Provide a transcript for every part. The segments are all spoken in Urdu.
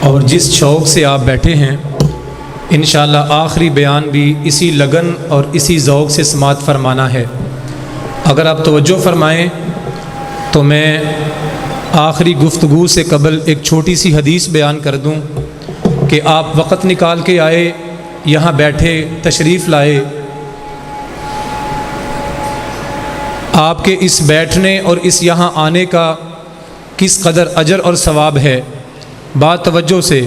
اور جس شوق سے آپ بیٹھے ہیں انشاءاللہ آخری بیان بھی اسی لگن اور اسی ذوق سے سماعت فرمانا ہے۔ اگر آپ توجہ فرمائیں تو میں آخری گفتگو سے قبل ایک چھوٹی سی حدیث بیان کر دوں کہ آپ وقت نکال کے آئے، یہاں بیٹھے، تشریف لائے۔ آپ کے اس بیٹھنے اور اس یہاں آنے کا کس قدر اجر اور ثواب ہے، بات توجہ سے۔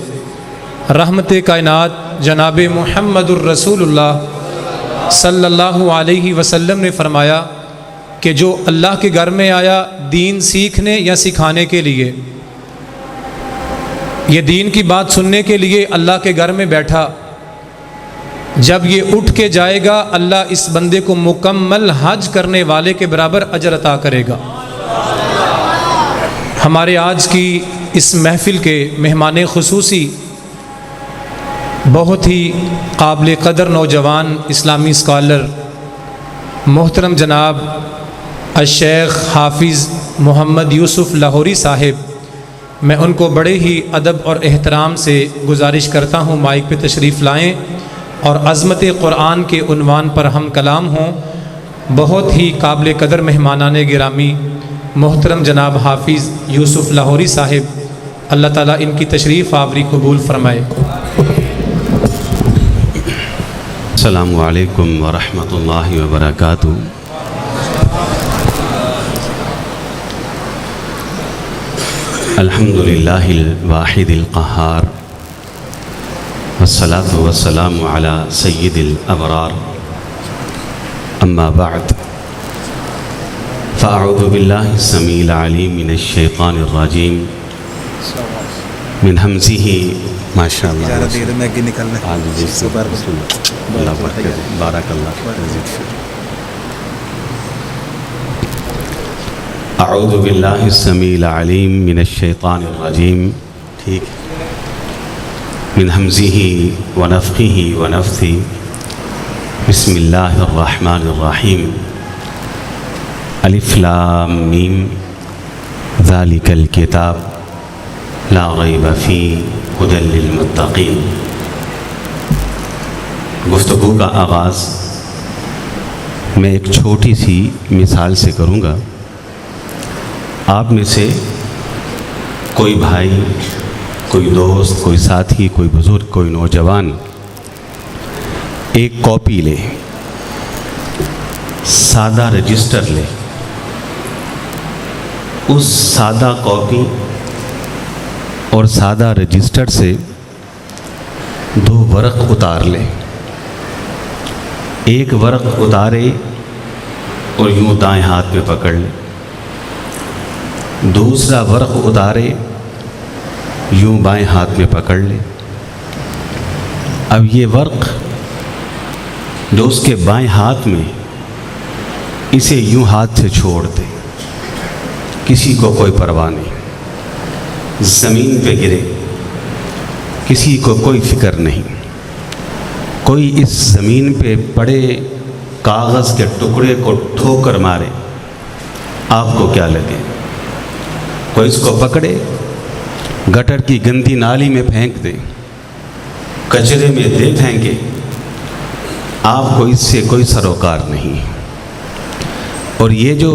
رحمت کائنات جناب محمد الرسول اللہ صلی اللہ علیہ وسلم نے فرمایا کہ جو اللہ کے گھر میں آیا دین سیکھنے یا سکھانے کے لیے، یہ دین کی بات سننے کے لیے اللہ کے گھر میں بیٹھا، جب یہ اٹھ کے جائے گا اللہ اس بندے کو مکمل حج کرنے والے کے برابر اجر عطا کرے گا۔ ہمارے آج کی اس محفل کے مہمان خصوصی بہت ہی قابل قدر نوجوان اسلامی اسکالر محترم جناب الشیخ حافظ محمد یوسف لاہوری صاحب، میں ان کو بڑے ہی ادب اور احترام سے گزارش کرتا ہوں مائک پہ تشریف لائیں اور عظمت قرآن کے عنوان پر ہم کلام ہوں۔ بہت ہی قابل قدر مہمانان گرامی محترم جناب حافظ یوسف لاہوری صاحب، اللہ تعالیٰ ان کی تشریف آوری قبول فرمائے۔ السلام علیکم ورحمۃ اللہ وبرکاتہ۔ الحمد للہ الواحد القہار، والصلاة والسلام علی سید الابرار، اما بعد فاعوذ باللہ السمیع العلیم من الشیطان الرجیم من ہمزہ ماشاء اللہ بارک اللہ۔ اعوذ باللہ السمیع العلیم من الشیطان الرجیم، ٹھیک، من ہمزہ ونفخہ ونفثہ، بسم اللہ الرحمن الرحیم، الف لام میم، ذالک الکتاب لا ریب فیہ ھدی للمتقین۔ گفتگو کا آغاز میں ایک چھوٹی سی مثال سے کروں گا۔ آپ میں سے کوئی بھائی، کوئی دوست، کوئی ساتھی، کوئی بزرگ، کوئی نوجوان ایک کاپی لے، سادہ رجسٹر لے، اس سادہ کاپی اور سادہ رجسٹر سے 2 ورق اتار لے۔ ایک ورق اتارے اور یوں دائیں ہاتھ میں پکڑ لے، دوسرا ورق اتارے یوں بائیں ہاتھ میں پکڑ لے۔ اب یہ ورق جو اس کے بائیں ہاتھ میں، اسے یوں ہاتھ سے چھوڑ دے، کسی کو کوئی پرواہ نہیں، زمین پہ گرے، کسی کو کوئی فکر نہیں۔ کوئی اس زمین پہ پڑے کاغذ کے ٹکڑے کو ٹھوکر مارے، آپ کو کیا لگے؟ کوئی اس کو پکڑے گٹر کی گندی نالی میں پھینک دے، کچرے میں دے پھینکے، آپ کو اس سے کوئی سروکار نہیں۔ اور یہ جو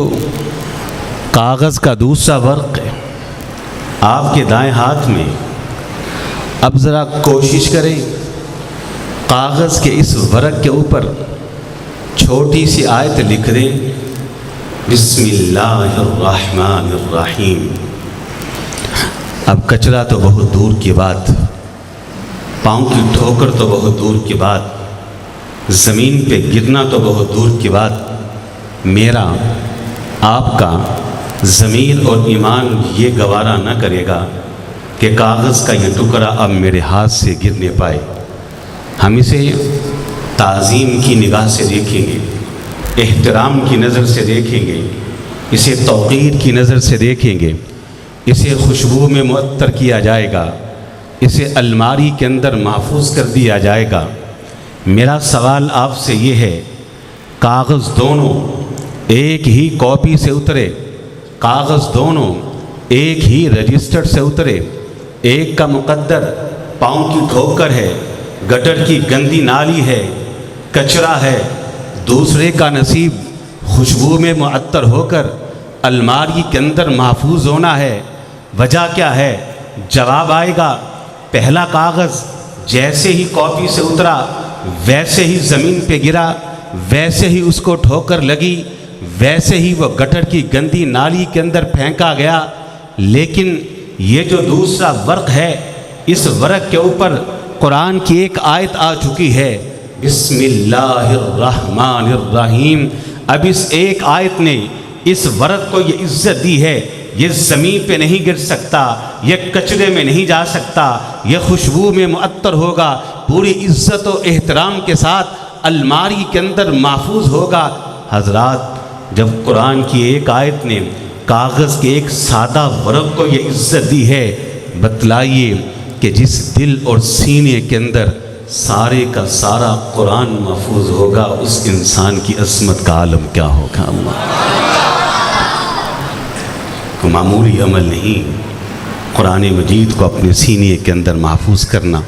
کاغذ کا دوسرا ورق ہے آپ کے دائیں ہاتھ میں، اب ذرا کوشش کریں کاغذ کے اس ورق کے اوپر چھوٹی سی آیت لکھ دیں، بسم اللہ الرحمن الرحیم۔ اب کچرا تو بہت دور کی بات، پاؤں کی ٹھوکر تو بہت دور کی بات، زمین پہ گرنا تو بہت دور کی بات، میرا آپ کا ضمیر اور ایمان یہ گوارا نہ کرے گا کہ کاغذ کا یہ ٹکڑا اب میرے ہاتھ سے گر نہ پائے۔ ہم اسے تعظیم کی نگاہ سے دیکھیں گے، احترام کی نظر سے دیکھیں گے، اسے توقیر کی نظر سے دیکھیں گے، اسے خوشبو میں معطر کیا جائے گا، اسے الماری کے اندر محفوظ کر دیا جائے گا۔ میرا سوال آپ سے یہ ہے، کاغذ دونوں ایک ہی کاپی سے اترے، کاغذ دونوں ایک ہی رجسٹر سے اترے، ایک کا مقدر پاؤں کی ٹھوکر ہے، گٹر کی گندی نالی ہے، کچرا ہے، دوسرے کا نصیب خوشبو میں معطر ہو کر الماری کے اندر محفوظ ہونا ہے۔ وجہ کیا ہے؟ جواب آئے گا، پہلا کاغذ جیسے ہی کاپی سے اترا ویسے ہی زمین پہ گرا، ویسے ہی اس کو ٹھوکر لگی، ویسے ہی وہ گٹر کی گندی نالی کے اندر پھینکا گیا۔ لیکن یہ جو دوسرا ورق ہے، اس ورق کے اوپر قرآن کی ایک آیت آ چکی ہے، بسم اللہ الرحمن الرحیم۔ اب اس ایک آیت نے اس ورق کو یہ عزت دی ہے، یہ زمین پہ نہیں گر سکتا، یہ کچرے میں نہیں جا سکتا، یہ خوشبو میں معطر ہوگا، پوری عزت و احترام کے ساتھ الماری کے اندر محفوظ ہوگا۔ حضرات، جب قرآن کی ایک آیت نے کاغذ کے ایک سادہ ورق کو یہ عزت دی ہے، بتلائیے کہ جس دل اور سینے کے اندر سارے کا سارا قرآن محفوظ ہوگا، اس انسان کی عظمت کا عالم کیا ہوگا۔ کو معمولی عمل نہیں قرآن مجید کو اپنے سینے کے اندر محفوظ کرنا۔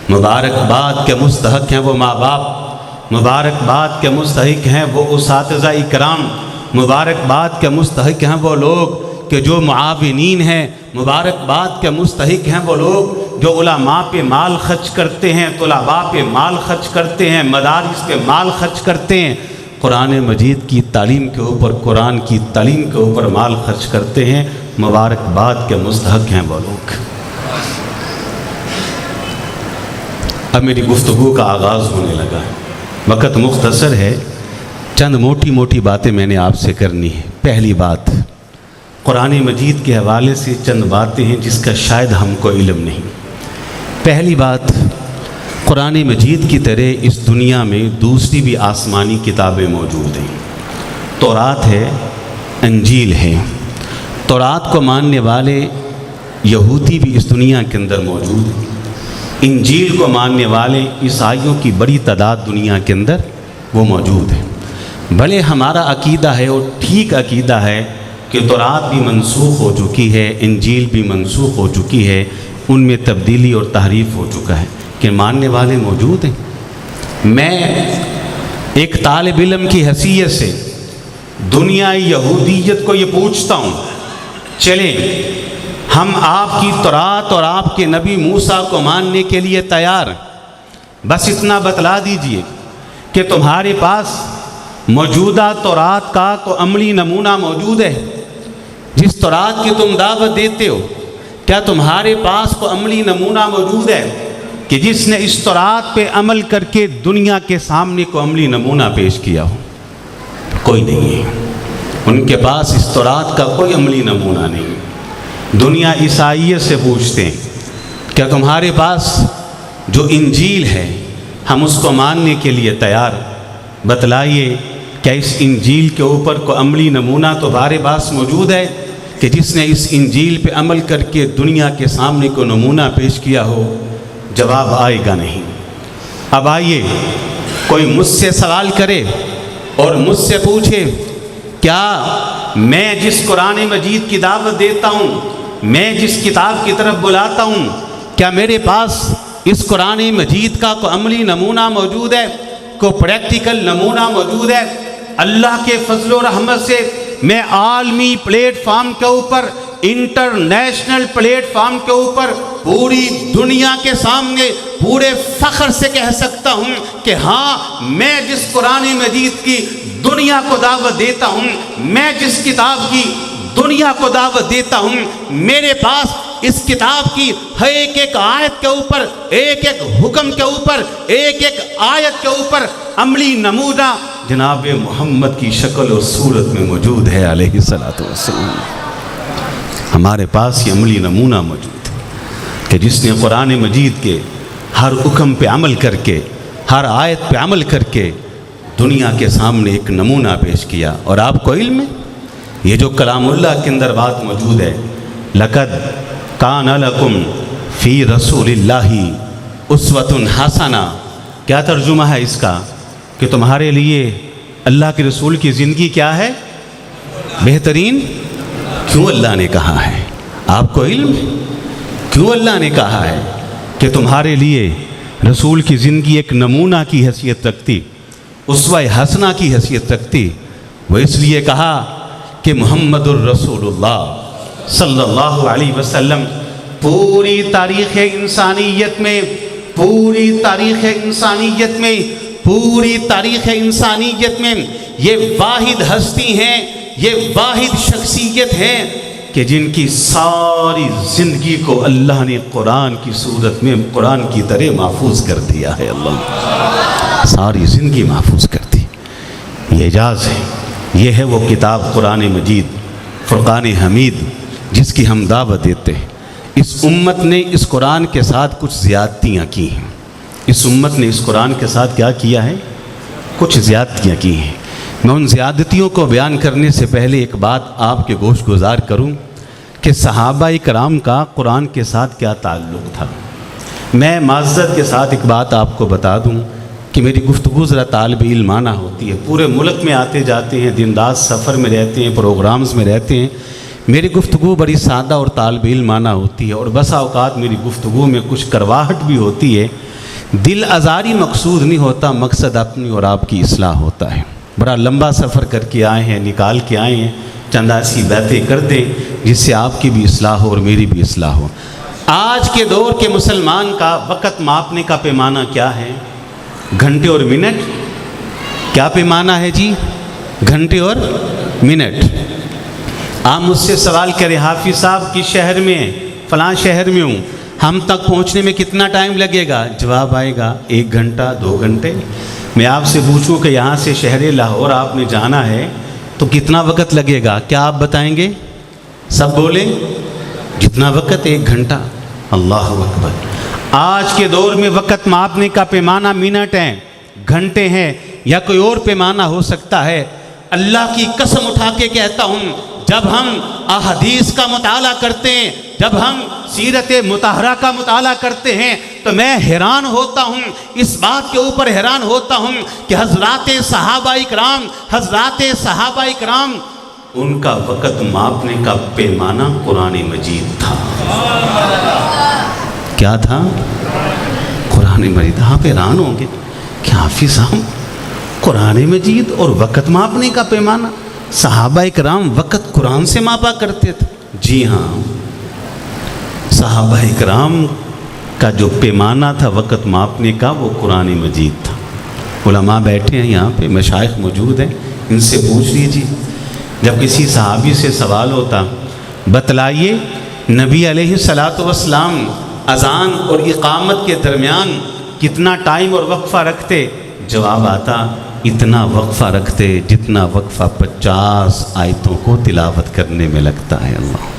مبارکباد کے مستحق ہیں وہ ماں باپ، مبارکباد کے مستحق ہیں وہ اساتذہ اکرام، مبارکباد کے مستحق ہیں وہ لوگ کہ جو معاونین ہیں، مبارکباد کے مستحق ہیں وہ لوگ جو علماء پہ مال خرچ کرتے ہیں، طلباء پہ مال خرچ کرتے ہیں، مدارس پہ مال خرچ کرتے ہیں، قرآن مجید کی تعلیم کے اوپر، قرآن کی تعلیم کے اوپر مال خرچ کرتے ہیں۔ مبارکباد کے مستحق ہیں وہ لوگ۔ اب میری گفتگو کا آغاز ہونے لگا ہے، وقت مختصر ہے، چند موٹی موٹی باتیں میں نے آپ سے کرنی ہے۔ پہلی بات، قرآن مجید کے حوالے سے چند باتیں ہیں جس کا شاید ہم کو علم نہیں۔ پہلی بات، قرآن مجید کی طرح اس دنیا میں دوسری بھی آسمانی کتابیں موجود ہیں۔ تورات ہے، انجیل ہے۔ تورات کو ماننے والے یہودی بھی اس دنیا کے اندر موجود ہیں۔ انجیل کو ماننے والے عیسائیوں کی بڑی تعداد دنیا کے اندر وہ موجود ہیں۔ بھلے ہمارا عقیدہ ہے اور ٹھیک عقیدہ ہے کہ تورات بھی منسوخ ہو چکی ہے، انجیل بھی منسوخ ہو چکی ہے، ان میں تبدیلی اور تحریف ہو چکا ہے، کہ ماننے والے موجود ہیں۔ میں ایک طالب علم کی حیثیت سے دنیا یہودیت کو یہ پوچھتا ہوں، چلیں ہم آپ کی تورات اور آپ کے نبی موسیٰ کو ماننے کے لیے تیار ہیں، بس اتنا بتلا دیجئے کہ تمہارے پاس موجودہ تورات کا کو عملی نمونہ موجود ہے۔ جس تورات کی تم دعوت دیتے ہو، کیا تمہارے پاس کو عملی نمونہ موجود ہے کہ جس نے اس تورات پہ عمل کر کے دنیا کے سامنے کو عملی نمونہ پیش کیا ہو؟ کوئی نہیں ہے، ان کے پاس اس تورات کا کوئی عملی نمونہ نہیں۔ دنیا عیسائیت سے پوچھتے ہیں، کیا تمہارے پاس جو انجیل ہے ہم اس کو ماننے کے لیے تیار؟ بتلائیے کیا اس انجیل کے اوپر کو عملی نمونہ تمہارے پاس موجود ہے کہ جس نے اس انجیل پہ عمل کر کے دنیا کے سامنے کو نمونہ پیش کیا ہو؟ جواب آئے گا نہیں۔ اب آئیے، کوئی مجھ سے سوال کرے اور مجھ سے پوچھے، کیا میں جس قرآن مجید کی دعوت دیتا ہوں، میں جس کتاب کی طرف بلاتا ہوں، کیا میرے پاس اس قرآن مجید کا کوئی عملی نمونہ موجود ہے، کوئی پریکٹیکل نمونہ موجود ہے؟ اللہ کے فضل و رحمت سے میں عالمی پلیٹ فارم کے اوپر، انٹرنیشنل پلیٹ فارم کے اوپر پوری دنیا کے سامنے پورے فخر سے کہہ سکتا ہوں کہ ہاں، میں جس قرآن مجید کی دنیا کو دعوت دیتا ہوں، میں جس کتاب کی دنیا کو دعوت دیتا ہوں، میرے پاس اس کتاب کی ایک ایک آیت کے اوپر، ایک ایک حکم کے اوپر، ایک ایک آیت کے اوپر عملی نمونہ جناب محمد کی شکل اور صورت میں موجود ہے علیہ الصلوۃ والسلام۔ ہمارے پاس یہ عملی نمونہ موجود ہے کہ جس نے قرآن مجید کے ہر حکم پہ عمل کر کے، ہر آیت پہ عمل کر کے دنیا کے سامنے ایک نمونہ پیش کیا۔ اور آپ کو علم ہے، یہ جو کلام اللہ کے اندر بات موجود ہے، لَقَدْ كَانَ لَكُمْ فِي رَسُولِ اللَّهِ أُسْوَةٌ حَسَنَةٌ، کیا ترجمہ ہے اس کا؟ کہ تمہارے لیے اللہ کے رسول کی زندگی کیا ہے؟ بہترین۔ کیوں اللہ نے کہا ہے؟ آپ کو علم ہے کیوں اللہ نے کہا ہے کہ تمہارے لیے رسول کی زندگی ایک نمونہ کی حیثیت رکھتی، اسوہ حسنہ کی حیثیت رکھتی؟ وہ اس لیے کہا کہ محمد الرسول اللہ صلی اللہ علیہ وسلم پوری تاریخ انسانیت میں یہ واحد ہستی ہیں، یہ واحد شخصیت ہے کہ جن کی ساری زندگی کو اللہ نے قرآن کی صورت میں قرآن کی طرح محفوظ کر دیا ہے۔ اللہ ساری زندگی محفوظ کر دی، یہ اعجاز ہے۔ یہ ہے وہ کتاب قرآن مجید فرقان حمید جس کی ہم دعوت دیتے ہیں۔ اس امت نے اس قرآن کے ساتھ کچھ زیادتیاں کی ہیں، اس امت نے اس قرآن کے ساتھ کیا کیا ہے؟ کچھ زیادتیاں کی ہیں۔ میں ان زیادتیوں کو بیان کرنے سے پہلے ایک بات آپ کے گوش گزار کروں کہ صحابہ کرام کا قرآن کے ساتھ کیا تعلق تھا۔ میں معذرت کے ساتھ ایک بات آپ کو بتا دوں کہ میری گفتگو ذرا طالب علمانہ ہوتی ہے، پورے ملک میں آتے جاتے ہیں، دن رات سفر میں رہتے ہیں، پروگرامز میں رہتے ہیں، میری گفتگو بڑی سادہ اور طالب علمانہ ہوتی ہے، اور بسا اوقات میری گفتگو میں کچھ کرواہٹ بھی ہوتی ہے۔ دل آزاری مقصود نہیں ہوتا، مقصد اپنی اور آپ کی اصلاح ہوتا ہے۔ بڑا لمبا سفر کر کے آئے ہیں، نکال کے آئے ہیں، چند ایسی باتیں کر دیں جس سے آپ کی بھی اصلاح ہو اور میری بھی اصلاح ہو۔ آج کے دور کے مسلمان کا وقت ماپنے کا پیمانہ کیا ہے؟ گھنٹے اور منٹ۔ کیا پیمانہ ہے جی؟ گھنٹے اور منٹ۔ آپ مجھ سے سوال کریں، حافظ صاحب کس شہر میں ہیں؟ فلاں شہر میں ہوں، ہم تک پہنچنے میں کتنا ٹائم لگے گا؟ جواب آئے گا 1 گھنٹہ 2 گھنٹے۔ میں آپ سے پوچھوں کہ یہاں سے شہر لاہور آپ نے جانا ہے تو کتنا وقت لگے گا؟ کیا آپ بتائیں گے؟ سب بولیں جتنا وقت 1 گھنٹہ۔ اللہ اکبر۔ آج کے دور میں وقت ماپنے کا پیمانہ منٹ ہیں، گھنٹے ہیں، یا کوئی اور پیمانہ ہو سکتا ہے۔ اللہ کی قسم اٹھا کے کہتا ہوں، جب ہم احادیث کا مطالعہ کرتے ہیں، جب ہم سیرت مطہرہ کا مطالعہ کرتے ہیں تو میں حیران ہوتا ہوں، اس بات کے اوپر حیران ہوتا ہوں کہ حضرات صحابہ اکرام ان کا وقت ماپنے کا پیمانہ قرآن مجید تھا۔ کیا تھا؟ قرآن مجید۔ آپ حیران ہوں گے کہ حافظ صاحب قرآن مجید اور وقت ماپنے کا پیمانہ؟ صحابہ اکرام وقت قرآن سے ماپا کرتے تھے؟ جی ہاں، صحابہ اکرام کا جو پیمانہ تھا وقت ماپنے کا وہ قرآن مجید تھا۔ علماء بیٹھے ہیں یہاں پہ، مشائخ موجود ہیں، ان سے پوچھ لیجیے، جب کسی صحابی سے سوال ہوتا بتلائیے نبی علیہ الصلاۃ والسلام اذان اور اقامت کے درمیان کتنا ٹائم اور وقفہ رکھتے؟ جواب آتا اتنا وقفہ رکھتے جتنا وقفہ 50 آیتوں کو تلاوت کرنے میں لگتا ہے۔ اللہ۔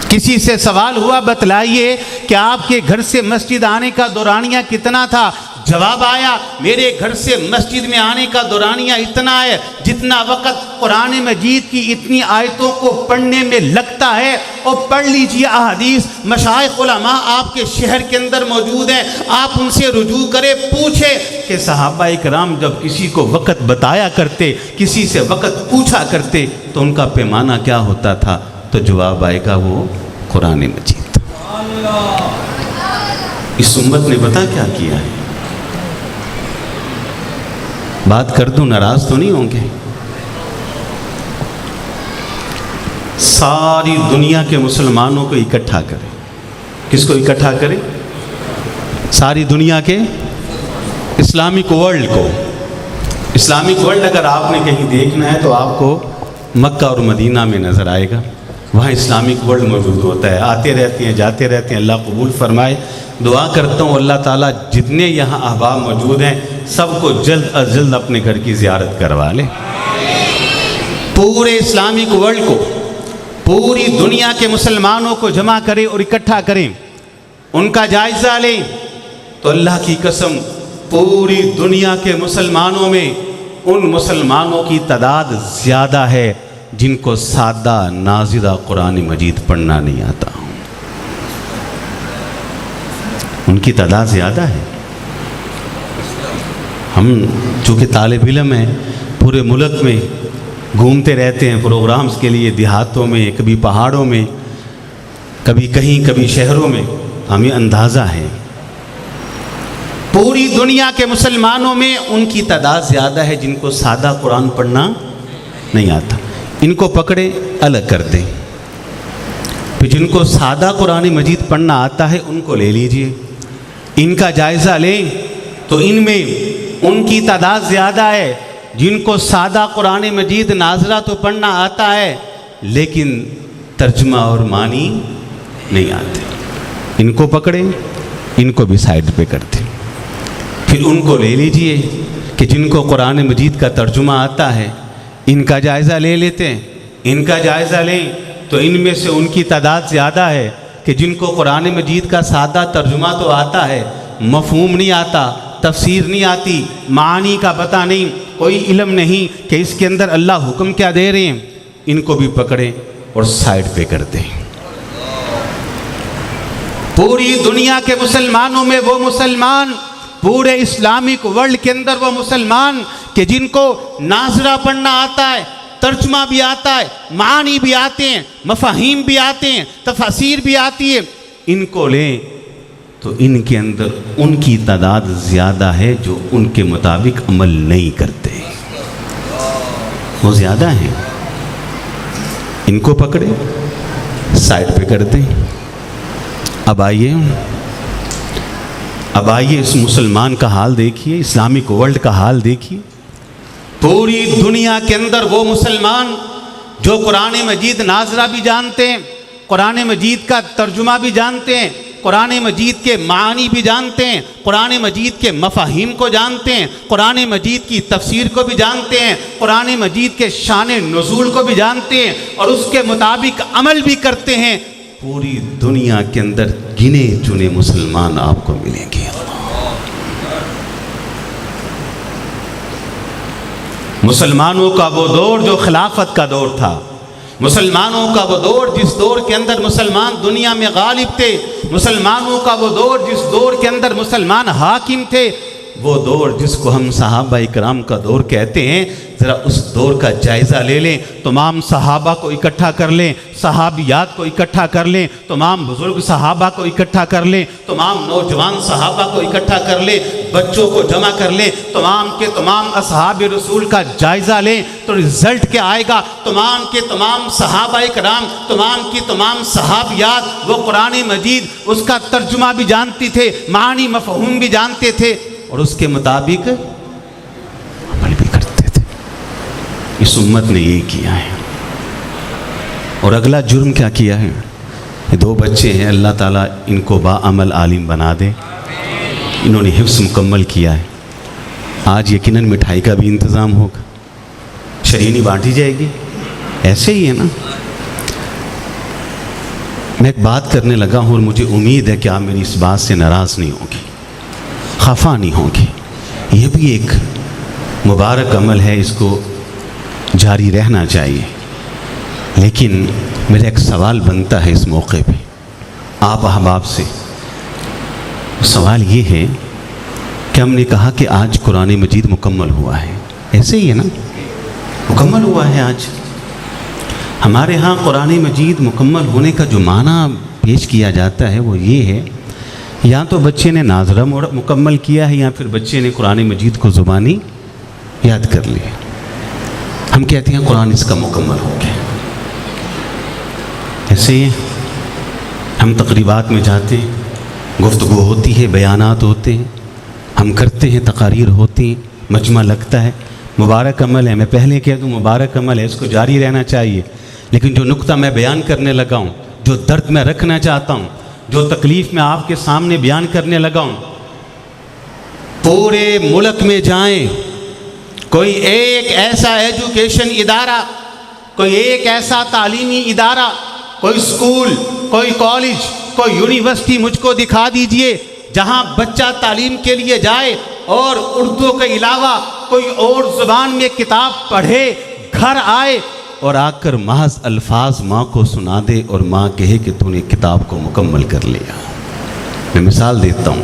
کسی سے سوال ہوا بتلائیے کہ آپ کے گھر سے مسجد آنے کا دورانیہ کتنا تھا؟ جواب آیا میرے گھر سے مسجد میں آنے کا دورانیہ اتنا ہے جتنا وقت قرآن مجید کی اتنی آیتوں کو پڑھنے میں لگتا ہے۔ اور پڑھ لیجیے احادیث، مشائخ علماء آپ کے شہر کے اندر موجود ہیں، آپ ان سے رجوع کرے، پوچھے کہ صحابہ اکرام جب کسی کو وقت بتایا کرتے، کسی سے وقت پوچھا کرتے تو ان کا پیمانہ کیا ہوتا تھا؟ تو جواب آئے گا وہ قرآن مجید تھا۔ اس امت نے پتہ کیا کیا ہے؟ بات کر دوں ناراض تو نہیں ہوں گے؟ ساری دنیا کے مسلمانوں کو اکٹھا کرے۔ کس کو اکٹھا کرے؟ ساری دنیا کے اسلامک ورلڈ کو۔ اسلامک ورلڈ اگر آپ نے کہیں دیکھنا ہے تو آپ کو مکہ اور مدینہ میں نظر آئے گا، وہاں اسلامک ورلڈ موجود ہوتا ہے، آتے رہتے ہیں جاتے رہتے ہیں۔ اللہ قبول فرمائے۔ دعا کرتا ہوں اللہ تعالیٰ جتنے یہاں احباب موجود ہیں سب کو جلد از جلد اپنے گھر کی زیارت کروا لے۔ پورے اسلامک ورلڈ کو، پوری دنیا کے مسلمانوں کو جمع کریں اور اکٹھا کریں، ان کا جائزہ لیں تو اللہ کی قسم پوری دنیا کے مسلمانوں میں ان مسلمانوں کی تعداد زیادہ ہے جن کو سادہ نازلہ قرآن مجید پڑھنا نہیں آتا، ان کی تعداد زیادہ ہے۔ ہم چونکہ طالب علم ہیں پورے ملک میں گھومتے رہتے ہیں پروگرامز کے لیے، دیہاتوں میں، کبھی پہاڑوں میں، کبھی کہیں کبھی شہروں میں ہمیں اندازہ ہے پوری دنیا کے مسلمانوں میں ان کی تعداد زیادہ ہے جن کو سادہ قرآن پڑھنا نہیں آتا. ان کو پکڑے الگ کر دیں. پھر جن کو سادہ قرآن مجید پڑھنا آتا ہے ان کو لے لیجئے. ان کا جائزہ لیں تو ان میں ان کی تعداد زیادہ ہے جن کو سادہ قرآن مجید ناظرہ تو پڑھنا آتا ہے لیکن ترجمہ اور معنی نہیں آتے. ان کو پکڑیں, ان کو بھی سائڈ پہ کر دیں. پھر ان کو لے لیجئے کہ جن کو قرآن مجید کا ترجمہ آتا ہے ان کا جائزہ لے لیتے ہیں. ان کا جائزہ لیں تو ان میں سے ان کی تعداد زیادہ ہے کہ جن کو قرآن مجید کا سادہ ترجمہ تو آتا ہے, مفہوم نہیں آتا, تفسیر نہیں آتی, معانی کا پتہ نہیں, کوئی علم نہیں کہ اس کے اندر اللہ حکم کیا دے رہے ہیں. ان کو بھی پکڑیں اور سائڈ پہ کر دیں. پوری دنیا کے مسلمانوں میں وہ مسلمان, پورے اسلامک ورلڈ کے اندر وہ مسلمان کہ جن کو ناظرہ پڑھنا آتا ہے, ترجمہ بھی آتا ہے, معانی بھی آتے ہیں, مفاہیم بھی آتے ہیں, تفاسیر بھی آتی ہے, ان کو لیں تو ان کے اندر ان کی تعداد زیادہ ہے جو ان کے مطابق عمل نہیں کرتے, وہ زیادہ ہیں. ان کو پکڑے سائڈ پہ کر دیں. اب آئیے اس مسلمان کا حال دیکھیے, اسلامک ورلڈ کا حال دیکھیے. پوری دنیا کے اندر وہ مسلمان جو قرآن مجید ناظرہ بھی جانتے ہیں, قرآن مجید کا ترجمہ بھی جانتے ہیں, قرآن مجید کے معانی بھی جانتے ہیں, قرآن مجید کے مفاہیم کو جانتے ہیں, قرآن مجید کی تفسیر کو بھی جانتے ہیں, قرآن مجید کے شان نزول کو بھی جانتے ہیں اور اس کے مطابق عمل بھی کرتے ہیں. پوری دنیا کے اندر گنے چنے مسلمان آپ کو ملیں گے. مسلمانوں کا وہ دور جو خلافت کا دور تھا, مسلمانوں کا وہ دور جس دور کے اندر مسلمان دنیا میں غالب تھے, مسلمانوں کا وہ دور جس دور کے اندر مسلمان حاکم تھے, وہ دور جس کو ہم صحابہ اکرام کا دور کہتے ہیں. ذرا اس دور کا جائزہ لے لیں, تمام صحابہ کو اکٹھا کر لیں, صحابیات کو اکٹھا کر لیں, تمام بزرگ صحابہ کو اکٹھا کر لیں, تمام نوجوان صحابہ کو اکٹھا کر لیں, بچوں کو جمع کر لیں, تمام کے تمام اصحاب رسول کا جائزہ لیں تو رزلٹ کیا آئے گا. تمام کے تمام صحابہ اکرام, تمام کی تمام صحابیات وہ قرآن مجید اس کا ترجمہ بھی جانتی تھے, معنی مفہوم بھی جانتے تھے اور اس کے مطابق عمل بھی کرتے تھے. اس امت نے یہ کیا ہے. اور اگلا جرم کیا کیا ہے؟ یہ دو بچے ہیں, اللہ تعالیٰ ان کو باعمل عالم بنا دے. انہوں نے حفظ مکمل کیا ہے. آج یقیناً مٹھائی کا بھی انتظام ہوگا, شرینی بانٹی جائے گی. ایسے ہی ہے نا. میں ایک بات کرنے لگا ہوں اور مجھے امید ہے کہ آپ میری اس بات سے ناراض نہیں ہوں گے, خفا نہیں ہوں گے. یہ بھی ایک مبارک عمل ہے, اس کو جاری رہنا چاہیے. لیکن میرا ایک سوال بنتا ہے اس موقع پہ آپ احباب سے. سوال یہ ہے کہ ہم نے کہا کہ آج قرآن مجید مکمل ہوا ہے, ایسے ہی ہے نا, مکمل ہوا ہے آج. ہمارے ہاں قرآن مجید مکمل ہونے کا جو معنی پیش کیا جاتا ہے وہ یہ ہے, یا تو بچے نے ناظرہ مکمل کیا ہے یا پھر بچے نے قرآن مجید کو زبانی یاد کر لیا. ہم کہتے ہیں قرآن اس کا مکمل ہو گیا. ایسے ہی ہم تقریبات میں جاتے ہیں, گفتگو ہوتی ہے, بیانات ہوتے ہیں, ہم کرتے ہیں, تقاریر ہوتی ہیں, مجمع لگتا ہے. مبارک عمل ہے, میں پہلے کہہ دوں مبارک عمل ہے, اس کو جاری رہنا چاہیے. لیکن جو نقطہ میں بیان کرنے لگا ہوں, جو درد میں رکھنا چاہتا ہوں, جو تکلیف میں آپ کے سامنے بیان کرنے لگا ہوں, پورے ملک میں جائیں, کوئی ایک ایسا ایجوکیشن ادارہ, کوئی ایک ایسا تعلیمی ادارہ, کوئی اسکول, کوئی کالج, کوئی یونیورسٹی مجھ کو دکھا دیجئے جہاں بچہ تعلیم کے لیے جائے اور اردو کے علاوہ کوئی اور زبان میں کتاب پڑھے, گھر آئے اور آ کر محض الفاظ ماں کو سنا دے اور ماں کہے کہ تو نے کتاب کو مکمل کر لیا. میں مثال دیتا ہوں.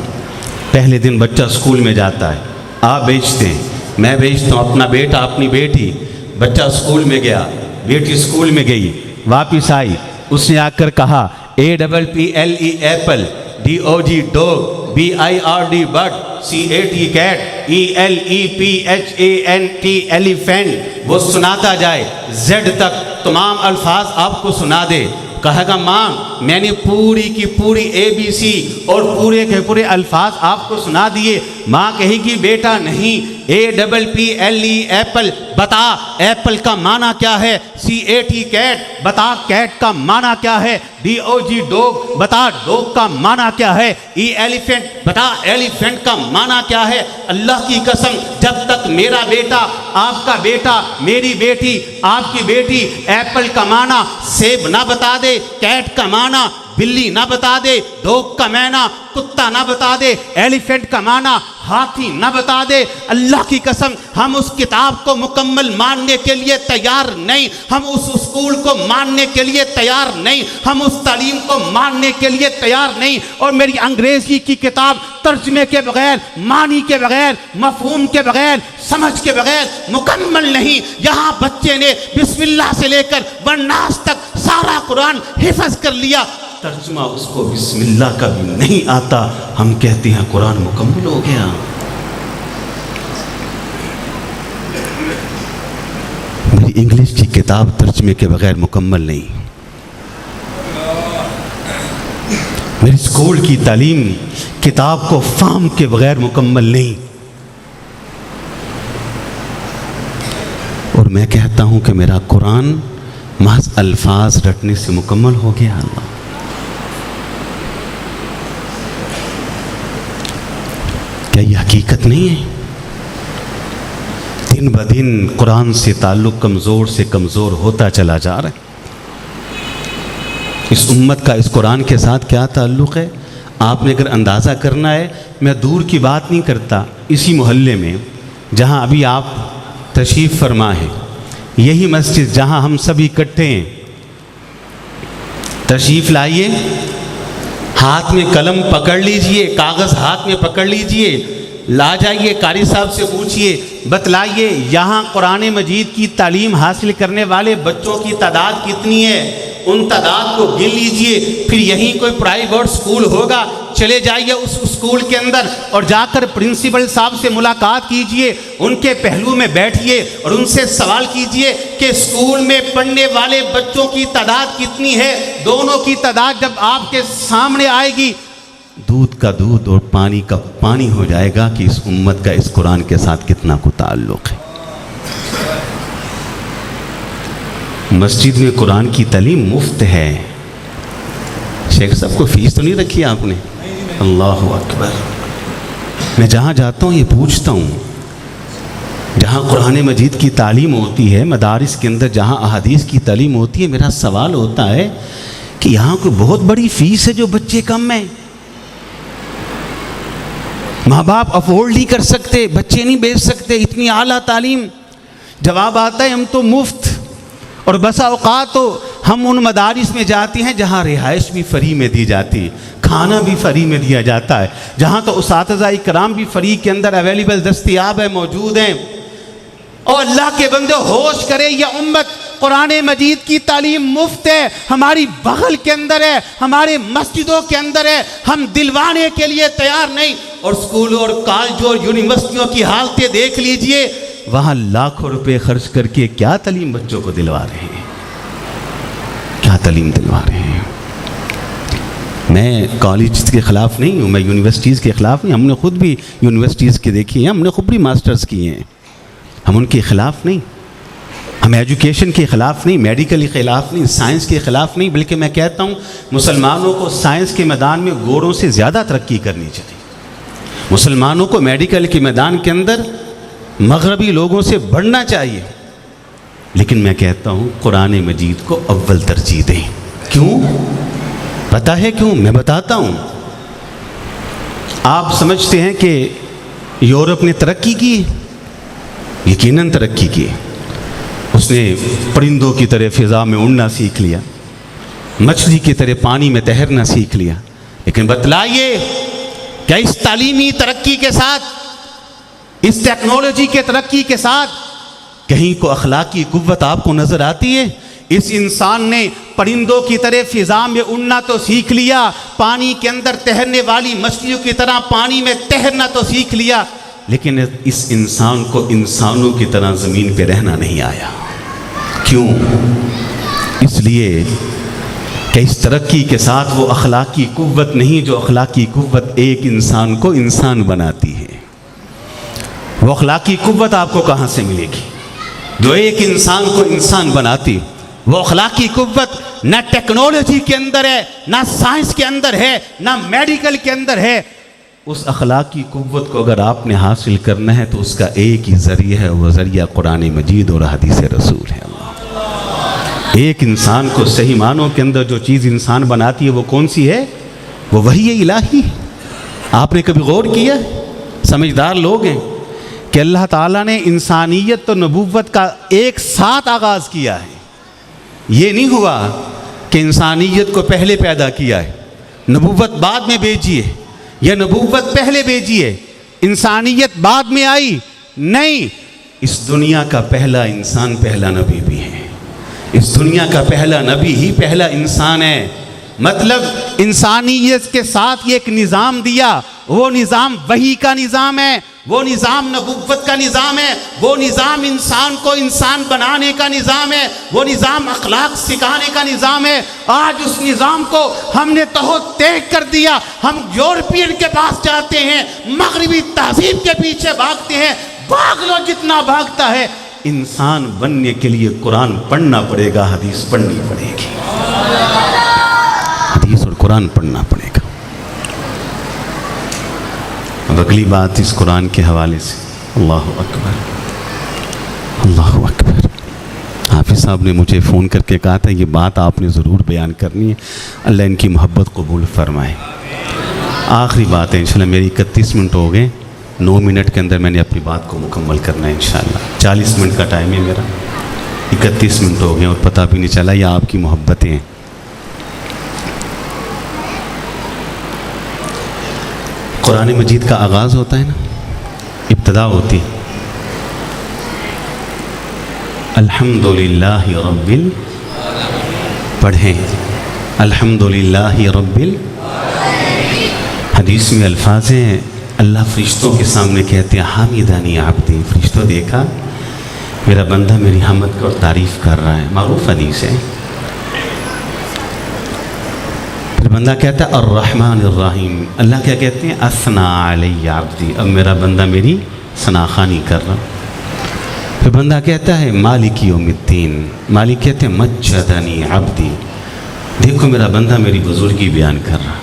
پہلے دن بچہ اسکول میں جاتا ہے, آپ بیچتے ہیں, میں بیچتا ہوں, اپنا بیٹا اپنی بیٹی. بچہ اسکول میں گیا, بیٹی اسکول میں گئی, واپس آئی, اس نے آ کر کہا APPLE apple, DOG dog, BIRD bird, CAT cat, ELEPHANT elephant. وہ سناتا جائے Z تک تمام الفاظ آپ کو سنا دے. کہے گا ماں میں نے پوری کی پوری ABC اور پورے کے پورے الفاظ آپ کو سنا دیے. ماں کہے گی بیٹا نہیں, APPLE ایپل, بتا ایپل کا معنی کیا ہے, CAT کیٹ, بتا کیٹ کا معنی کیا ہے, DOG ڈوگ, بتا ڈوگ کا معنی کیا ہے, ایلیفینٹ, بتا ایلیفینٹ کا معنی کیا ہے. اللہ کی قسم جب تک میرا بیٹا, آپ کا بیٹا, میری بیٹی, آپ کی بیٹی ایپل کا معنی سیب نہ بتا دے, کیٹ کا معنی بلی نہ بتا دے, ڈوگ کا معنی کتا نہ بتا دے, ایلیفینٹ کا معنی ہاتھی نہ بتا دے, اللہ کی قسم ہم اس کتاب کو مکمل ماننے کے لیے تیار نہیں, ہم اس اسکول کو ماننے کے لیے تیار نہیں, ہم اس تعلیم کو ماننے کے لیے تیار نہیں. اور میری انگریزی کی کتاب ترجمے کے بغیر, معنی کے بغیر, مفہوم کے بغیر, سمجھ کے بغیر مکمل نہیں. یہاں بچے نے بسم اللہ سے لے کر والناس تک سارا قرآن حفظ کر لیا, ترجمہ اس کو بسم اللہ کا بھی نہیں آتا, ہم کہتے ہیں قرآن مکمل ہو گیا. میری انگلش کی کتاب ترجمے کے بغیر مکمل نہیں, میری اسکول کی تعلیم کتاب کو فہم کے بغیر مکمل نہیں. اور میں کہتا ہوں کہ میرا قرآن محض الفاظ رٹنے سے مکمل ہو گیا. اللہ کیا یہ حقیقت نہیں ہے؟ دن بدن قرآن سے تعلق کمزور سے کمزور ہوتا چلا جا رہا ہے. اس امت کا اس قرآن کے ساتھ کیا تعلق ہے؟ آپ نے اگر اندازہ کرنا ہے, میں دور کی بات نہیں کرتا, اسی محلے میں جہاں ابھی آپ تشریف فرما ہے, یہی مسجد جہاں ہم سب اکٹھے ہیں, تشریف لائیے, ہاتھ میں قلم پکڑ لیجئے, کاغذ ہاتھ میں پکڑ لیجئے, لا جائیے قاری صاحب سے پوچھئے, بتلائیے یہاں قرآن مجید کی تعلیم حاصل کرنے والے بچوں کی تعداد کتنی ہے, ان تعداد کو گن لیجئے. پھر یہیں کوئی پرائیویٹ سکول ہوگا, چلے جائیے اس اسکول کے اندر اور جا کر پرنسپل صاحب سے ملاقات کیجئے, ان کے پہلو میں بیٹھیے اور ان سے سوال کیجئے کہ اسکول میں پڑھنے والے بچوں کی تعداد کتنی ہے. دونوں کی تعداد جب آپ کے سامنے آئے گی, دودھ کا دودھ اور پانی کا پانی ہو جائے گا کہ اس امت کا اس قرآن کے ساتھ کتنا کو تعلق ہے. مسجد میں قرآن کی تعلیم مفت ہے. شیخ صاحب کو فیس تو نہیں رکھی آپ نے؟ اللہ اکبر. میں جہاں جاتا ہوں یہ پوچھتا ہوں, جہاں قرآن مجید کی تعلیم ہوتی ہے, مدارس کے اندر جہاں احادیث کی تعلیم ہوتی ہے, میرا سوال ہوتا ہے کہ یہاں کوئی بہت بڑی فیس ہے جو بچے کم ہیں, ماں باپ افورڈ نہیں کر سکتے, بچے نہیں بیچ سکتے اتنی اعلیٰ تعلیم. جواب آتا ہے ہم تو مفت. اور بسا اوقات تو ہم ان مدارس میں جاتے ہیں جہاں رہائش بھی فری میں دی جاتی, کھانا بھی فری میں دیا جاتا ہے, جہاں تو اساتذہ کرام بھی فری کے اندر اویلیبل دستیاب ہے, موجود ہیں. اور اللہ کے بندے ہوش کرے, یہ امت قرآن مجید کی تعلیم مفت ہے, ہماری بغل کے اندر ہے, ہمارے مسجدوں کے اندر ہے, ہم دلوانے کے لیے تیار نہیں. اور اسکولوں اور کالجوں اور یونیورسٹیوں کی حالتیں دیکھ لیجئے, وہاں لاکھوں روپے خرچ کر کے کیا تعلیم بچوں کو دلوا رہے ہیں, کیا تعلیم دلوا رہے ہیں. میں کالج کے خلاف نہیں ہوں, میں یونیورسٹیز کے خلاف نہیں, ہم نے خود بھی یونیورسٹیز کے دیکھی ہیں, ہم نے خود بھی ماسٹرز کیے ہیں, ہم ان کے خلاف نہیں, ہم ایجوکیشن کے خلاف نہیں, میڈیکل کے خلاف نہیں, سائنس کے خلاف نہیں, بلکہ میں کہتا ہوں مسلمانوں کو سائنس کے میدان میں گوروں سے زیادہ ترقی کرنی چاہیے. مسلمانوں کو میڈیکل کے میدان کے اندر مغربی لوگوں سے بڑھنا چاہیے. لیکن میں کہتا ہوں قرآن مجید کو اول ترجیح دیں. کیوں؟ پتہ ہے کیوں؟ میں بتاتا ہوں. آپ سمجھتے ہیں کہ یورپ نے ترقی کی؟ یقیناً ترقی کی. اس نے پرندوں کی طرح فضا میں اڑنا سیکھ لیا, مچھلی کی طرح پانی میں تیرنا سیکھ لیا. لیکن بتلائیے کیا اس تعلیمی ترقی کے ساتھ, اس ٹیکنالوجی کے ترقی کے ساتھ کہیں کو اخلاقی قوت آپ کو نظر آتی ہے؟ اس انسان نے پرندوں کی طرح فضا میں اڑنا تو سیکھ لیا، پانی کے اندر تیرنے والی مچھلیوں کی طرح پانی میں تیرنا تو سیکھ لیا، لیکن اس انسان کو انسانوں کی طرح زمین پہ رہنا نہیں آیا۔ کیوں؟ اس لیے کہ اس ترقی کے ساتھ وہ اخلاقی قوت نہیں جو اخلاقی قوت ایک انسان کو انسان بناتی ہے۔ وہ اخلاقی قوت آپ کو کہاں سے ملے گی جو ایک انسان کو انسان بناتی؟ وہ اخلاقی قوت نہ ٹیکنالوجی کے اندر ہے، نہ سائنس کے اندر ہے، نہ میڈیکل کے اندر ہے۔ اس اخلاقی قوت کو اگر آپ نے حاصل کرنا ہے تو اس کا ایک ہی ذریعہ ہے، وہ ذریعہ قرآن مجید اور حدیث رسول ہے۔ ایک انسان کو صحیح معنوں کے اندر جو چیز انسان بناتی ہے وہ کون سی ہے؟ وہ وحی الہی۔ آپ نے کبھی غور کیا؟ سمجھدار لوگ ہیں کہ اللہ تعالیٰ نے انسانیت اور نبوت کا ایک ساتھ آغاز کیا ہے۔ یہ نہیں ہوا کہ انسانیت کو پہلے پیدا کیا ہے، نبوت بعد میں بھیجی ہے، یا نبوت پہلے بھیجی ہے، انسانیت بعد میں آئی۔ نہیں، اس دنیا کا پہلا انسان پہلا نبی بھی ہے، اس دنیا کا پہلا نبی ہی پہلا انسان ہے۔ مطلب انسانیت کے ساتھ یہ ایک نظام دیا، وہ نظام وحی کا نظام ہے، وہ نظام نبوت کا نظام ہے، وہ نظام انسان کو انسان بنانے کا نظام ہے، وہ نظام اخلاق سکھانے کا نظام ہے۔ آج اس نظام کو ہم نے تہو تیگ کر دیا، ہم یورپین کے پاس جاتے ہیں، مغربی تہذیب کے پیچھے بھاگتے ہیں۔ بھاگ لو جتنا بھاگتا ہے، انسان بننے کے لیے قرآن پڑھنا پڑے گا، حدیث پڑھنی پڑے گی، حدیث اور قرآن پڑھنا پڑے گا۔ اب اگلی بات اس قرآن کے حوالے سے، اللہ اکبر، اللہ اکبر۔ حافظ صاحب نے مجھے فون کر کے کہا تھا یہ بات آپ نے ضرور بیان کرنی ہے، اللہ ان کی محبت قبول فرمائے۔ آخری بات ہے انشاءاللہ، میری 31 منٹ ہو گئے، 9 منٹ کے اندر میں نے اپنی بات کو مکمل کرنا ہے انشاءاللہ۔ 40 منٹ کا ٹائم ہے میرا، 31 منٹ ہو گئے اور پتہ بھی نہیں چلا، یہ آپ کی محبتیں ہیں۔ قرآن مجید کا آغاز ہوتا ہے نا، ابتدا ہوتی الحمدللہ رب پڑھیں الحمدللہ رب حدیث میں الفاظ ہیں، اللہ فرشتوں کے سامنے کہتے ہیں حامدانی عبدی، فرشتوں دیکھا میرا بندہ میری حمد اور تعریف کر رہا ہے، معروف حدیث ہے۔ پھر بندہ کہتا ہے الرحمن الرحیم، اللہ کیا کہتے ہیں اثنا علی عبدی، اب میرا بندہ میری ثناخوانی کر رہا۔ پھر بندہ کہتا ہے مالک یوم الدین، مالک کہتے ہیں مجدنی عبدی، دیکھو میرا بندہ میری بزرگی بیان کر رہا۔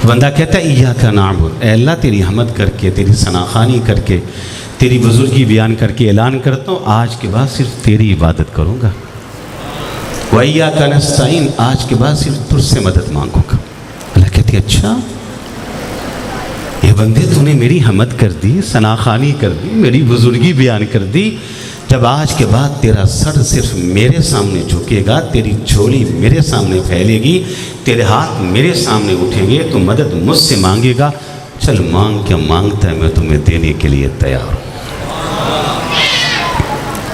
بندہ کہتا ہے ایاک نعبد، اے اللہ تیری حمد کر کے، تیری ثناخوانی کر کے، تیری بزرگی بیان کر کے اعلان کرتا ہوں آج کے بعد صرف تیری عبادت کروں گا۔ وَإِيَّاكَ نَسْتَعِينُ، آج کے بعد صرف تجھ سے مدد مانگوں گا۔ اللہ کہتی ہے اچھا یہ بندے تو نے میری حمد کر دی، ثناخوانی کر دی، میری بزرگی بیان کر دی، جب آج کے بعد تیرا سر صرف میرے سامنے جھکے گا، تیری جھولی میرے سامنے پھیلے گی، تیرے ہاتھ میرے سامنے اٹھیں گے تو مدد مجھ سے مانگے گا، چل مانگ کیا مانگتا ہے، میں تمہیں دینے کے لیے تیار ہوں۔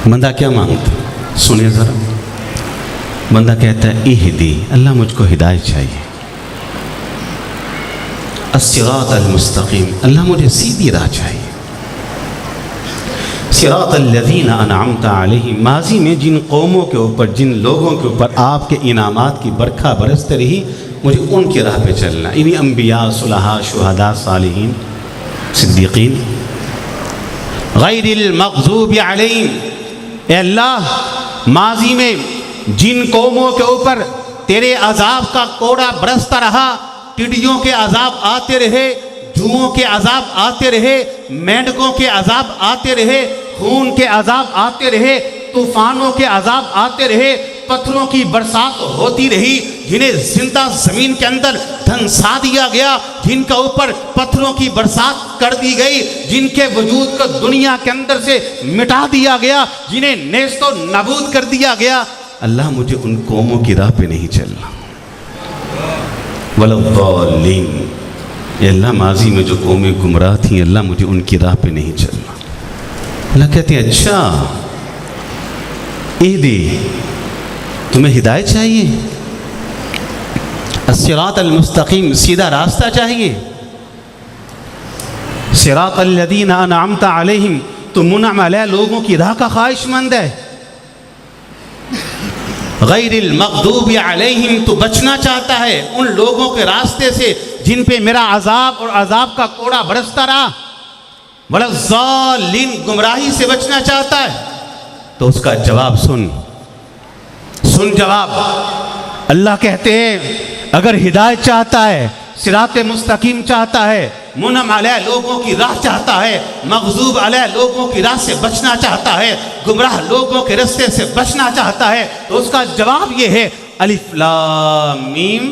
بندہ کیا مانگتا ہے سنیں ذرا، بندہ کہتا ہے اہدی، اللہ مجھ کو ہدایت چاہیے، الصراط المستقیم، اللہ مجھے سیدھی راہ چاہیے، صراط الذین انعمت علیہم، ماضی میں جن قوموں کے اوپر جن لوگوں کے اوپر آپ کے انعامات کی برکھا برستے رہی مجھے ان کی راہ پہ چلنا، انہی انبیاء صلحاء شہداء صالحین صدیقین، غیر المغضوب علیہم، اے اللہ ماضی میں جن قوموں کے اوپر تیرے عذاب کا کوڑا برستا رہا، ٹڈیوں کے عذاب آتے رہے، جوؤں کے عذاب آتے رہے، مینڈکوں کے عذاب آتے رہے، خون کے عذاب آتے رہے، طوفانوں کے عذاب آتے رہے، پتھروں کی برسات ہوتی رہی، جنہیں زندہ زمین کے اندر دھنسا دیا گیا، جن کے اوپر پتھروں کی برسات کر دی گئی، جن کے وجود کو دنیا کے اندر سے مٹا دیا گیا، جنہیں نیست و نابود کر دیا گیا، اللہ مجھے ان قوموں کی راہ پہ نہیں چلنا۔ وَلَضَّالِّينَ، اے اللہ ماضی میں جو قومیں گمراہ تھیں اللہ مجھے ان کی راہ پہ نہیں چلنا۔ اللہ کہتے ہیں اچھا اہدی، تمہیں ہدایت چاہیے، الصراط المستقیم، سیدھا راستہ چاہیے، صراط الذین انعمت علیہم، تو منعم علیہ لوگوں کی راہ کا خواہش مند ہے، غیر المغضوب علیہم تو بچنا چاہتا ہے ان لوگوں کے راستے سے جن پہ میرا عذاب اور عذاب کا کوڑا برستا رہا، ولا الضالین گمراہی سے بچنا چاہتا ہے۔ تو اس کا جواب سن جواب، اللہ کہتے ہیں اگر ہدایت چاہتا ہے، صراط مستقیم چاہتا ہے، منعم علیہ لوگوں کی راہ چاہتا ہے، مغضوب علیہ لوگوں کی راہ سے بچنا چاہتا ہے، گمراہ لوگوں کے رستے سے بچنا چاہتا ہے، تو اس کا جواب یہ ہے الف لام میم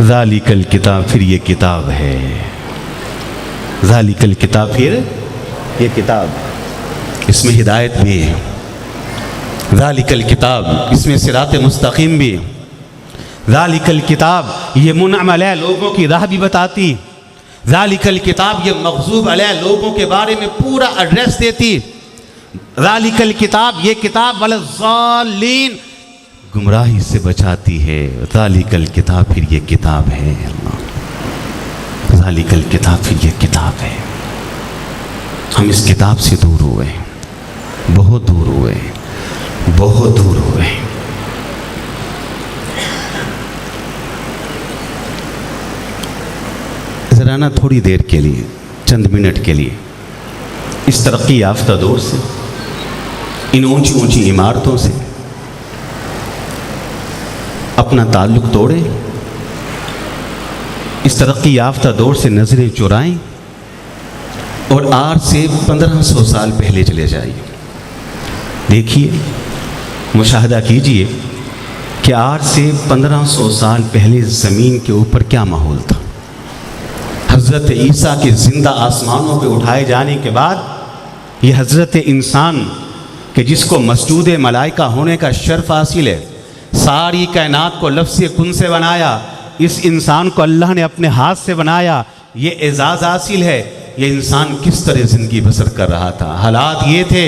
ذالک الکتاب، پھر یہ کتاب ہے، ذالک الکتاب، پھر یہ کتاب، اس میں ہدایت بھی ہے، ذالک الکتاب اس میں صراط مستقیم بھی، ذالک الکتاب یہ منعم علیہ لوگوں کی راہ بھی بتاتی، ذالک الکتاب یہ مغضوب علیہ لوگوں کے بارے میں پورا ایڈریس دیتی، ذالک الکتاب یہ کتاب ولا الضالین گمراہی سے بچاتی ہے، ذالک الکتاب پھر یہ کتاب ہے، اللہ ذالک الکتاب پھر یہ کتاب ہے۔ ہم اس کتاب سے دور ہوئے، بہت دور ہوئے، بہت دور ہوئے۔ ذرا نا تھوڑی دیر کے لیے، چند منٹ کے لیے اس ترقی یافتہ دور سے، ان اونچی اونچی عمارتوں سے اپنا تعلق توڑیں، اس ترقی یافتہ دور سے نظریں چرائیں اور آج سے 1500 سال پہلے چلے جائیے، دیکھیے، مشاہدہ کیجئے کہ آج سے 1500 سال پہلے زمین کے اوپر کیا ماحول تھا۔ حضرت عیسیٰ کے زندہ آسمانوں پہ اٹھائے جانے کے بعد یہ حضرت انسان کہ جس کو مسجود ملائکہ ہونے کا شرف حاصل ہے، ساری کائنات کو لفظ کن سے بنایا، اس انسان کو اللہ نے اپنے ہاتھ سے بنایا، یہ اعزاز حاصل ہے۔ یہ انسان کس طرح زندگی بسر کر رہا تھا؟ حالات یہ تھے،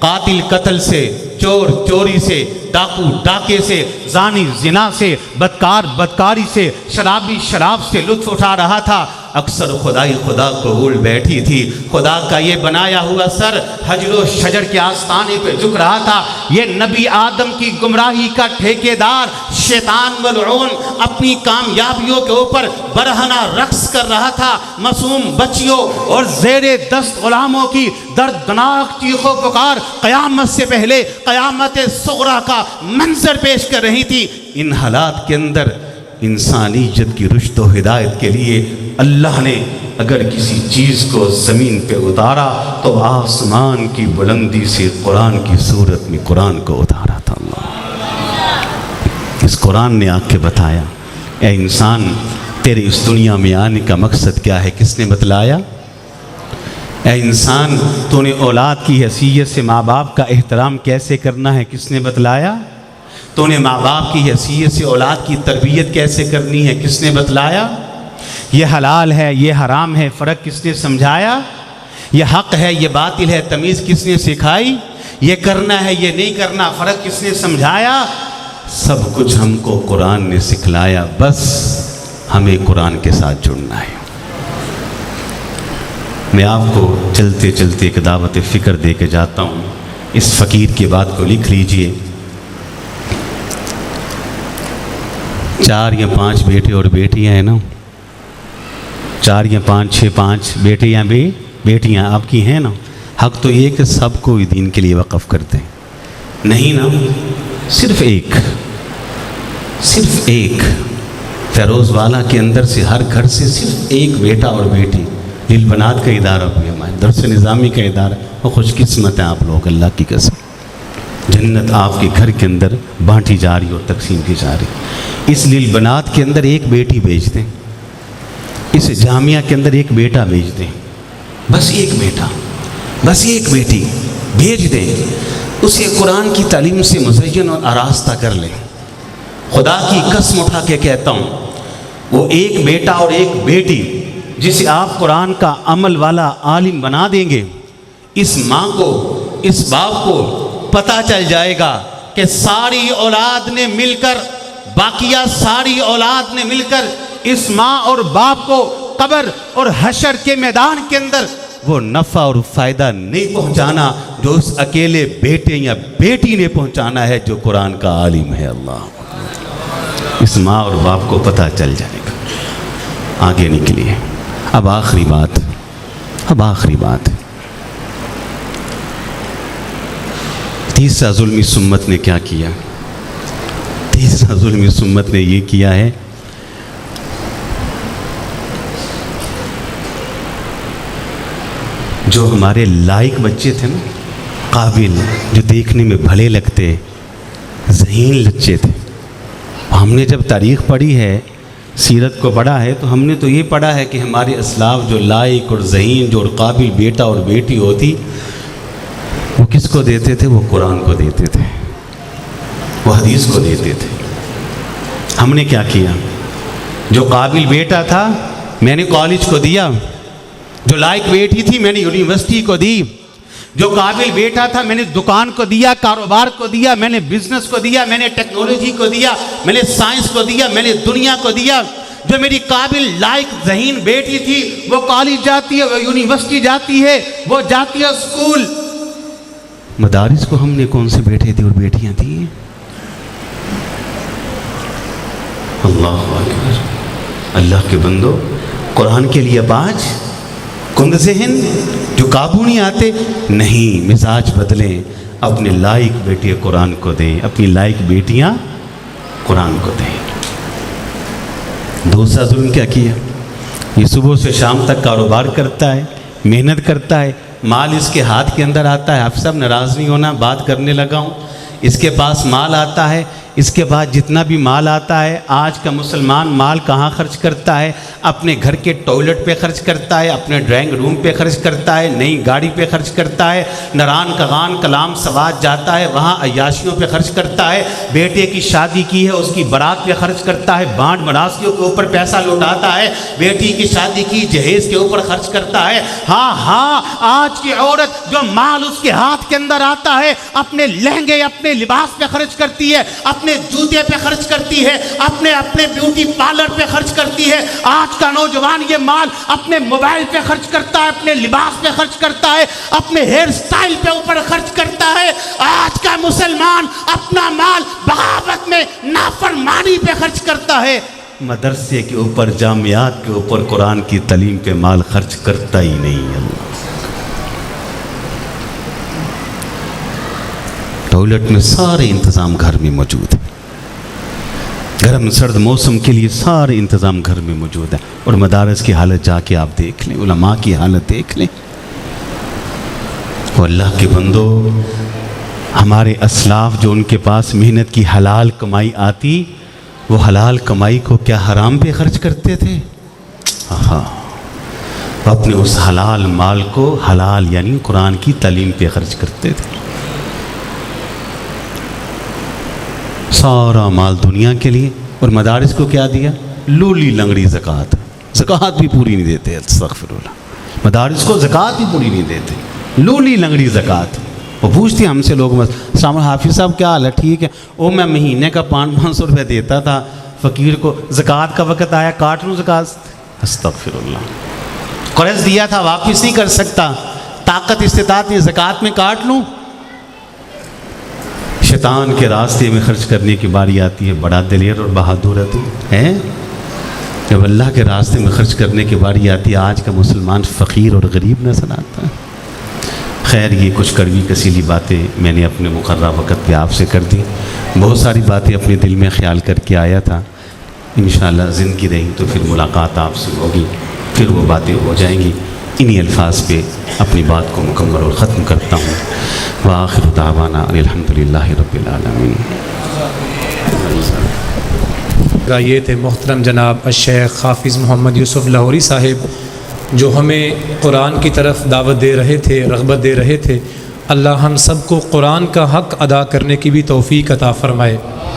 قاتل قتل سے، چور چوری سے، ڈاکو ڈاکے سے، زانی زنا سے، بدکار بدکاری سے، شرابی شراب سے لطف اٹھا رہا تھا، اکثر خدائی خدا کو بھول بیٹھی تھی، خدا کا یہ بنایا ہوا سر حجر و شجر کے آستانے پہ جھک رہا تھا۔ یہ نبی آدم کی گمراہی کا ٹھیکیدار شیطان ملعون اپنی کامیابیوں کے اوپر برہنہ رقص کر رہا تھا، معصوم بچیوں اور زیر دست غلاموں کی دردناک چیخ و پکار قیامت سے پہلے قیامت صغریٰ کا منظر پیش کر رہی تھی۔ ان حالات کے اندر انسانیت کی رشد و ہدایت کے لیے اللہ نے اگر کسی چیز کو زمین پہ اتارا تو آسمان کی بلندی سے قرآن کی صورت میں قرآن کو اتارا تھا۔ اللہ اس قرآن نے آ کے بتایا، اے انسان تیرے اس دنیا میں آنے کا مقصد کیا ہے، کس نے بتلایا؟ اے انسان تو نے اولاد کی حیثیت سے ماں باپ کا احترام کیسے کرنا ہے، کس نے بتلایا؟ تو نے ماں باپ کی حیثیت سے اولاد کی تربیت کیسے کرنی ہے، کس نے بتلایا؟ یہ حلال ہے، یہ حرام ہے، فرق کس نے سمجھایا؟ یہ حق ہے، یہ باطل ہے، تمیز کس نے سکھائی؟ یہ کرنا ہے، یہ نہیں کرنا، فرق کس نے سمجھایا؟ سب کچھ ہم کو قرآن نے سکھلایا، بس ہمیں قرآن کے ساتھ جڑنا ہے۔ میں آپ کو چلتے چلتے ایک دعوت فکر دے کے جاتا ہوں، اس فقیر کی بات کو لکھ لیجئے۔ 4 یا 5 بیٹے اور بیٹیاں ہیں نا، 4 یا 5 6 5 بیٹے بھی بیٹیاں آپ کی ہیں نا، حق تو یہ کہ سب کو دین کے لیے وقف کر دیں، نہیں نا، صرف ایک فیروز والا کے اندر سے ہر گھر سے صرف ایک بیٹا اور بیٹی، للبنات کا ادارہ بھی ہمارے درس نظامی کا ادارہ، وہ خوش قسمت ہیں آپ لوگ، اللہ کی قسم، جنت آپ کے گھر کے اندر بانٹی جا رہی اور تقسیم کی جا رہی۔ اس للبنات کے اندر ایک بیٹی بھیج دیں، اس جامعہ کے اندر ایک بیٹا بھیج دیں، بس ایک بیٹا، بس ایک بیٹی بھیج دیں، اسے قرآن کی تعلیم سے مزین اور آراستہ کر لیں۔ خدا کی قسم اٹھا کے کہتا ہوں، وہ ایک بیٹا اور ایک بیٹی جسے آپ قرآن کا عمل والا عالم بنا دیں گے، اس ماں کو، اس باپ کو پتہ چل جائے گا کہ ساری اولاد نے مل کر، باقیہ ساری اولاد نے مل کر اس ماں اور باپ کو قبر اور حشر کے میدان کے اندر وہ نفع اور فائدہ نہیں پہنچانا جو اس اکیلے بیٹے یا بیٹی نے پہنچانا ہے جو قرآن کا عالم ہے۔ اللہ، اس ماں اور باپ کو پتہ چل جائے گا، آگے نکلیے۔ اب آخری بات، تیسرا ظلم اس امت نے کیا کیا؟ تیسرا ظلم اس امت نے یہ کیا ہے جو ہمارے لائق بچے تھے نا، قابل، جو دیکھنے میں بھلے لگتے، ذہین بچے تھے، ہم نے جب تاریخ پڑھی ہے، سیرت کو پڑھا ہے، تو ہم نے تو یہ پڑھا ہے کہ ہمارے اسلاف جو لائق اور ذہین جو قابل بیٹا اور بیٹی ہوتی، وہ کس کو دیتے تھے؟ وہ قرآن کو دیتے تھے، وہ حدیث کو دیتے تھے۔ ہم نے کیا کیا؟ جو قابل بیٹا تھا میں نے کالج کو دیا، جو لائق بیٹی تھی میں نے یونیورسٹی کو دی، جو قابل بیٹا تھا میں نے دکان کو دیا، کاروبار کو دیا، میں نے بزنس کو دیا، میں نے ٹیکنالوجی کو دیا، میں نے سائنس کو دیا، میں نے دنیا کو دیا۔ جو میری قابل لائق ذہین بیٹی تھی وہ کالج جاتی ہے، وہ یونیورسٹی جاتی ہے، وہ جاتی ہے اسکول۔ مدارس کو ہم نے کون سے بیٹے تھے اور بیٹیاں تھیں؟ اللہ اکبر، اللہ کے بندو، قرآن کے لیے باج کند ذہن جو قابو نہیں آتے، نہیں، مزاج بدلیں، اپنے لائق بیٹے قرآن کو دیں، اپنی لائق بیٹیاں قرآن کو دیں۔ دوسرا ظلم کیا کیا؟ یہ صبح سے شام تک کاروبار کرتا ہے، محنت کرتا ہے، مال اس کے ہاتھ کے اندر آتا ہے، آپ سب ناراض نہیں ہونا، بات کرنے لگا ہوں، اس کے پاس مال آتا ہے، اس کے بعد جتنا بھی مال آتا ہے، آج کا مسلمان مال کہاں خرچ کرتا ہے؟ اپنے گھر کے ٹوائلٹ پہ خرچ کرتا ہے، اپنے ڈرائنگ روم پہ خرچ کرتا ہے، نئی گاڑی پہ خرچ کرتا ہے، نران کغان کلام سواد جاتا ہے، وہاں عیاشیوں پہ خرچ کرتا ہے، بیٹے کی شادی کی ہے اس کی برات پہ خرچ کرتا ہے، بانٹ مراسیوں کے اوپر پیسہ لوٹاتا ہے، بیٹی کی شادی کی جہیز کے اوپر خرچ کرتا ہے۔ ہاں، آج کی عورت جو مال اس کے ہاتھ کے اندر آتا ہے، اپنے لہنگے، اپنے لباس پہ خرچ کرتی ہے، اپنے جوتے پہ خرچ کرتی ہے، اپنے بیوٹی پارلر پہ خرچ کرتی ہے۔ آج کا نوجوان یہ مال اپنے موبائل پہ خرچ کرتا ہے، اپنے لباس پہ خرچ کرتا ہے، اپنے ہیئر سٹائل پہ اوپر خرچ کرتا ہے۔ آج کا مسلمان اپنا مال بغاوت میں، نافرمانی پہ خرچ کرتا ہے، مدرسے کے اوپر، جامعات کے اوپر، قرآن کی تعلیم پہ مال خرچ کرتا ہی نہیں۔ اللہ، ٹوائلٹ میں سارے انتظام گھر میں موجود ہیں، گرم سرد موسم کے لیے سارے انتظام گھر میں موجود ہیں، اور مدارس کی حالت جا کے آپ دیکھ لیں، علماء کی حالت دیکھ لیں۔ وہ اللہ کے بندو، ہمارے اسلاف جو ان کے پاس محنت کی حلال کمائی آتی، وہ حلال کمائی کو کیا حرام پہ خرچ کرتے تھے؟ ہاں، اپنے اس حلال مال کو حلال یعنی قرآن کی تعلیم پہ خرچ کرتے تھے۔ سارا مال دنیا کے لیے، اور مدارس کو کیا دیا؟ لولی لنگڑی زکوٰۃ بھی پوری نہیں دیتے۔ استغفر اللہ، مدارس کو زکوٰۃ بھی پوری نہیں دیتے، لولی لنگڑی زکوٰۃ۔ وہ پوچھتے ہیں ہم سے لوگ، السلام حافظ صاحب کیا حال ہے؟ ٹھیک ہے۔ او میں مہینے کا 500 روپے دیتا تھا فقیر کو، زکوٰۃ کا وقت آیا کاٹ لوں زکوٰۃ۔ استغفر اللہ، قرض دیا تھا واپس نہیں کر سکتا، طاقت استطاعت نہیں، زکوٰۃ میں کاٹ لوں۔ شیطان کے راستے میں خرچ کرنے کی باری آتی ہے، بڑا دلیر اور بہادر ہے۔ جب اللہ کے راستے میں خرچ کرنے کی باری آتی ہے، آج کا مسلمان فقیر اور غریب نظر آتا ہے۔ خیر، یہ کچھ کڑوی کسیلی باتیں میں نے اپنے مقررہ وقت پہ آپ سے کر دی، بہت ساری باتیں اپنے دل میں خیال کر کے آیا تھا۔ انشاءاللہ زندگی رہی تو پھر ملاقات آپ سے ہوگی، پھر وہ باتیں ہو جائیں گی۔ انہی الفاظ پہ اپنی بات کو مکمل اور ختم کرتا ہوں۔ وآخر دعوانا الحمدللہ رب العالمین۔ یہ تھے محترم جناب الشیخ حافظ محمد یوسف لاہوری صاحب، جو ہمیں قرآن کی طرف دعوت دے رہے تھے، رغبت دے رہے تھے۔ اللہ ہم سب کو قرآن کا حق ادا کرنے کی بھی توفیق عطا فرمائے۔